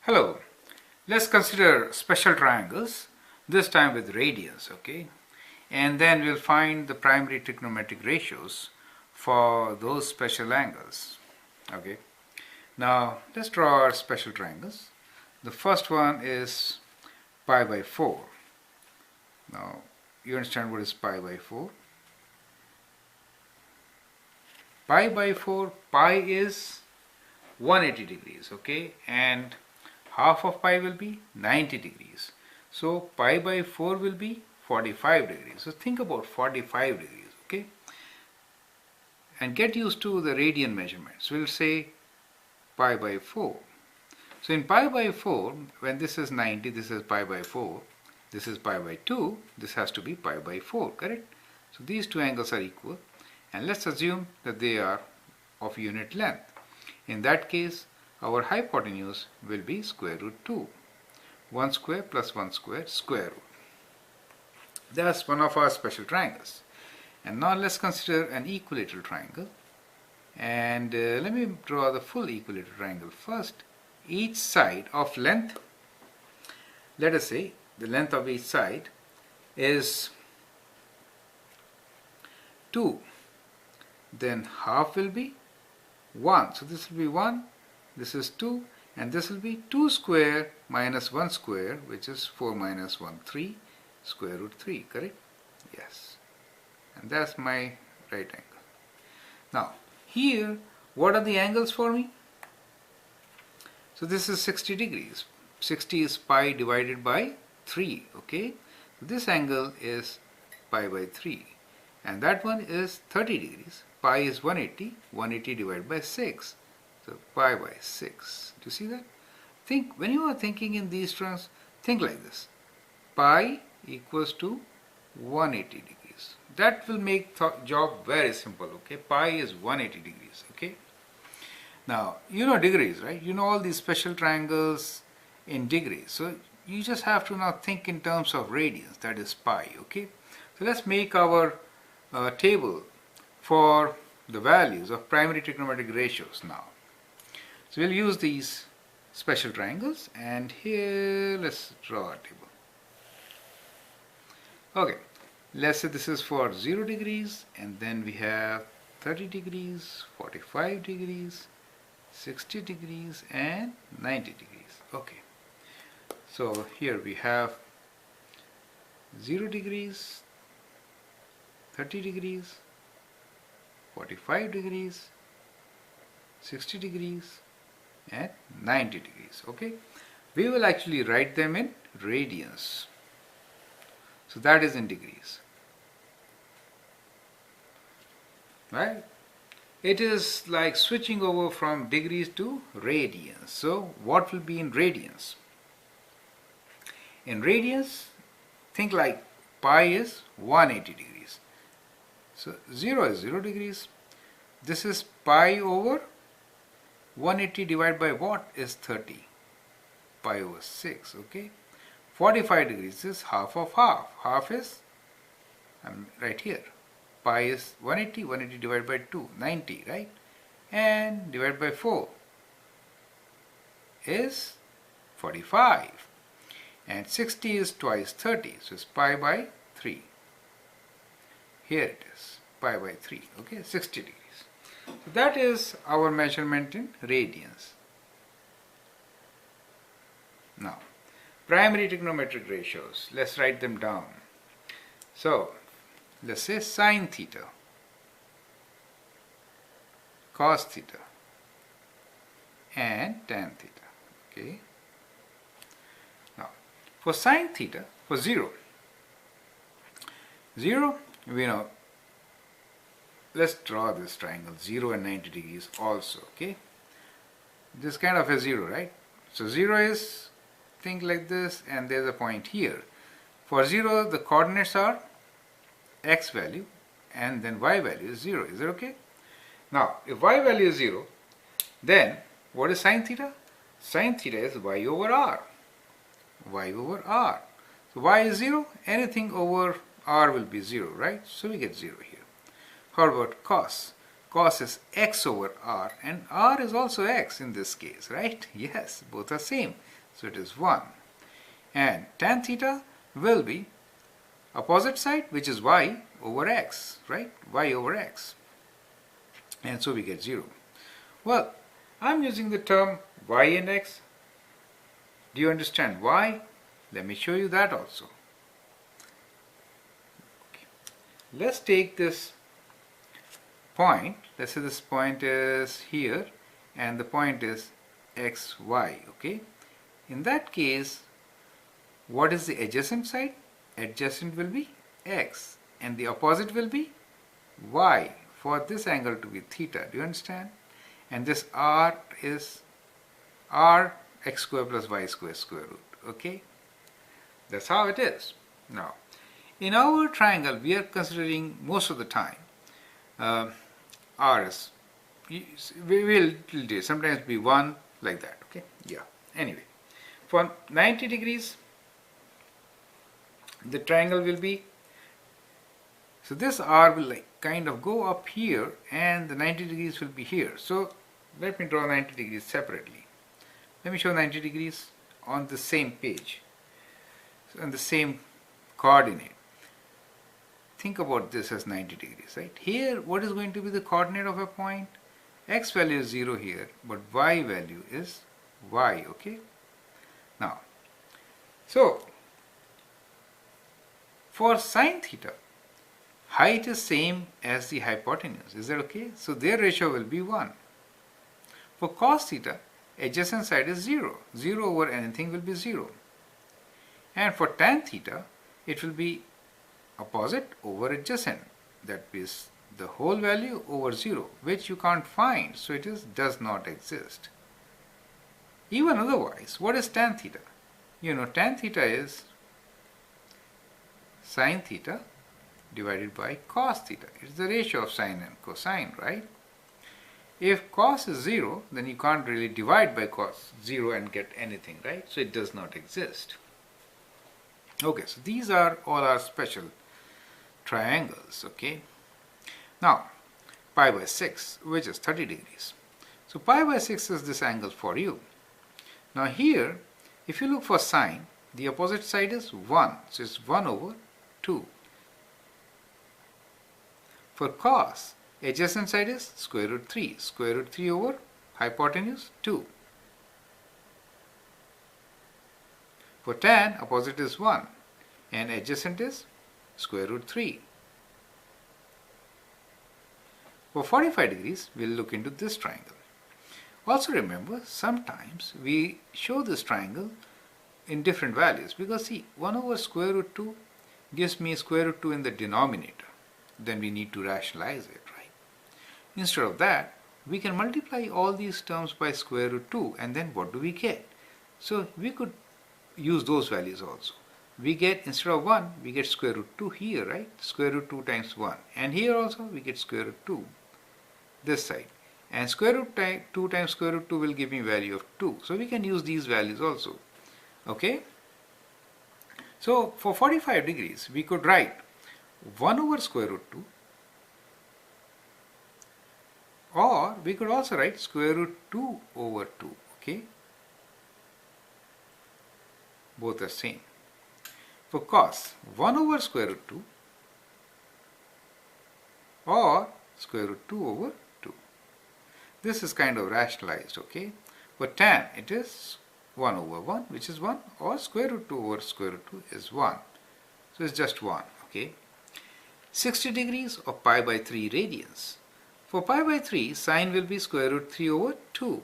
Hello, let's consider special triangles, this time with radians, okay? And then we'll find the primary trigonometric ratios for those special angles, okay? Now, let's draw our special triangles. The first one is pi by 4. Now, you understand what is pi by 4? Pi by 4, pi is 180 degrees, okay? And half of pi will be 90 degrees. So pi by 4 will be 45 degrees. So think about 45 degrees, okay? And get used to the radian measurements. We'll say pi by 4. So in pi by 4, when this is 90, this is pi by 4. This is pi by 2. This has to be pi by 4, correct? So these two angles are equal. And let's assume that they are of unit length. In that case, our hypotenuse will be square root 2. 1 square plus 1 square, square root. That's one of our special triangles. And now let's consider an equilateral triangle. And let me draw the full equilateral triangle first. Each side of length, let us say the length of each side is 2. Then half will be 1. So this will be 1. This is 2, and this will be 2 square minus 1 square, which is 4 minus 1, 3, square root 3, correct? Yes. And that's my right angle. Now, here, what are the angles for me? So this is 60 degrees. 60 is pi divided by 3, okay? So this angle is pi by 3. And that one is 30 degrees. Pi is 180, 180 divided by 6. So pi by 6. Do you see that? Think, when you are thinking in these terms, think like this. Pi equals to 180 degrees. That will make the job very simple, okay? Pi is 180 degrees, okay? Now, you know degrees, right? You know all these special triangles in degrees. So you just have to now think in terms of radians, that is pi, okay? So let's make our table for the values of primary trigonometric ratios now. So we'll use these special triangles, and here let's draw a table. Okay, let's say this is for 0 degrees, and then we have 30 degrees, 45 degrees, 60 degrees, and 90 degrees. Okay, so here we have 0 degrees, 30 degrees, 45 degrees, 60 degrees, and 90 degrees, okay? We will actually write them in radians. So that is in degrees, right? It is like switching over from degrees to radians. So what will be in radians? In radians, think like pi is 180 degrees. So 0 is 0 degrees. This is pi over 180 divided by what is 30? Pi over 6, okay? 45 degrees is half of half. Half is right here. Pi is 180, 180 divided by 2, 90, right? And divided by 4 is 45. And 60 is twice 30, so it's pi by 3. Here it is, pi by 3, okay? 60 degrees. So that is our measurement in radians. Now, primary trigonometric ratios, let's write them down. So, let's say sine theta, cos theta, and tan theta, okay? Now, for sine theta, for 0, we know, let's draw this triangle, 0 and 90 degrees also, okay? This kind of a 0, right? So 0 is, think like this, and there's a point here. For 0, the coordinates are x value, and then y value is 0. Is that okay? Now, if y value is 0, then what is sine theta? Sine theta is y over r. Y over r. So y is 0, anything over r will be 0, right? So we get 0 here. How about cos? cos is x over r, and r is also x in this case, right? Yes, both are same, so it is 1. And tan theta will be opposite side, which is y over x, right? Y over x. And so we get 0. Well, I'm using the term y and x. Do you understand why? Let me show you that also. Okay. Let's take this point. Let's say this point is here and the point is xy, okay? In that case, what is the adjacent side? Adjacent will be x and the opposite will be y, for this angle to be theta. Do you understand? And this r is r x square plus y square square root, okay? That's how it is. Now, in our triangle, we are considering most of the time r is, we will sometimes be 1 like that, okay? Yeah, anyway. For 90 degrees, the triangle will be, so this r will like kind of go up here and the 90 degrees will be here. So let me draw 90 degrees separately. Let me show 90 degrees on the same page, so on the same coordinate. Think about this as 90 degrees, right? Here, what is going to be the coordinate of a point? X value is 0 here, but y value is y, okay? Now, so for sine theta, height is same as the hypotenuse. Is that okay? So their ratio will be 1. For cos theta, adjacent side is 0. 0 over anything will be 0. And for tan theta, it will be opposite over adjacent. That is the whole value over 0, which you can't find. So it is does not exist. Even otherwise, what is tan theta? You know, tan theta is sine theta divided by cos theta. It's the ratio of sine and cosine, right? If cos is 0, then you can't really divide by cos 0 and get anything, right? So it does not exist. Okay, so these are all our special triangles, okay? Now, pi by 6, which is 30 degrees. So pi by 6 is this angle for you. Now here, if you look for sine, the opposite side is 1. So it's 1 over 2. For cos, adjacent side is square root 3. Square root 3 over hypotenuse 2. For tan, opposite is 1 and adjacent is square root 3. For 45 degrees, we'll look into this triangle. Also remember, sometimes we show this triangle in different values because see, 1 over square root 2 gives me square root 2 in the denominator. Then we need to rationalize it, right? Instead of that, we can multiply all these terms by square root 2 and then what do we get? So we could use those values also. We get, instead of 1, we get square root 2 here, right? Square root 2 times 1. And here also we get square root 2, this side. And square root 2 times square root 2 will give me value of 2. So we can use these values also, okay? So for 45 degrees, we could write 1 over square root 2, or we could also write square root 2 over 2, okay? Both are same. For cos, 1 over square root 2 or square root 2 over 2. This is kind of rationalized, okay? For tan, it is 1 over 1, which is 1, or square root 2 over square root 2 is 1. So it's just 1, okay? 60 degrees or pi by 3 radians. For pi by 3, sine will be square root 3 over 2.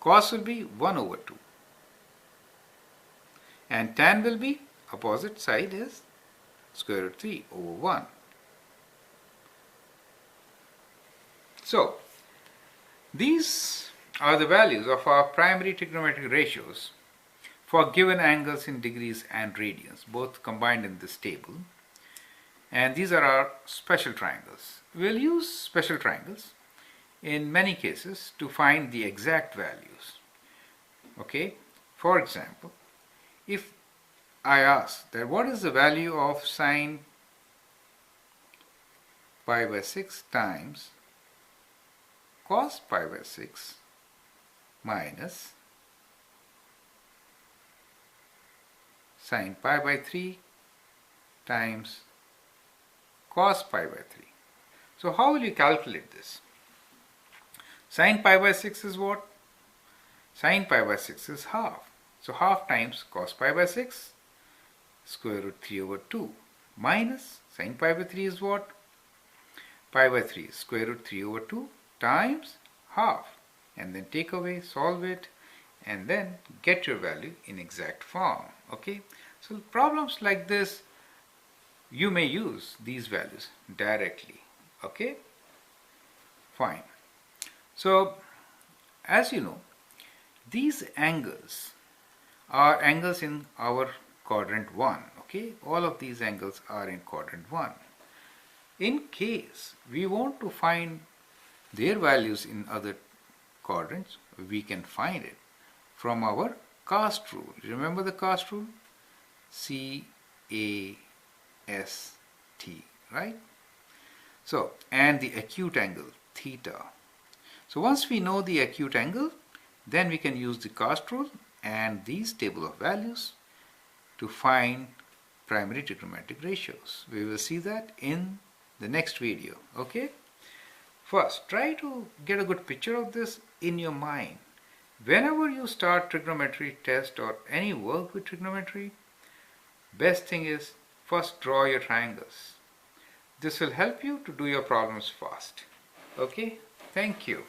Cos will be 1 over 2. And tan will be, opposite side is square root 3 over 1. So, these are the values of our primary trigonometric ratios for given angles in degrees and radians, both combined in this table. And these are our special triangles. We'll use special triangles in many cases to find the exact values. Okay, for example, if I ask that what is the value of sine pi by 6 times cos pi by 6 minus sin pi by 3 times cos pi by 3. So how will you calculate this? Sin pi by 6 is what? Sin pi by 6 is half. So half times cos pi by 6, square root 3 over 2, minus sin pi by 3 is what? Pi by 3 is square root 3 over 2 times half. And then take away, solve it, and then get your value in exact form. Okay? So problems like this, you may use these values directly. Okay? Fine. So, as you know, these angles are angles in our quadrant 1. Okay? All of these angles are in quadrant 1. In case we want to find their values in other quadrants, we can find it from our cast rule. Remember the cast rule? C-A-S-T, right? So, and the acute angle, theta. So once we know the acute angle, then we can use the cast rule and these table of values to find primary trigonometric ratios. We will see that in the next video. Okay? First, try to get a good picture of this in your mind. Whenever you start trigonometry test or any work with trigonometry, best thing is first draw your triangles. This will help you to do your problems fast. Okay? Thank you.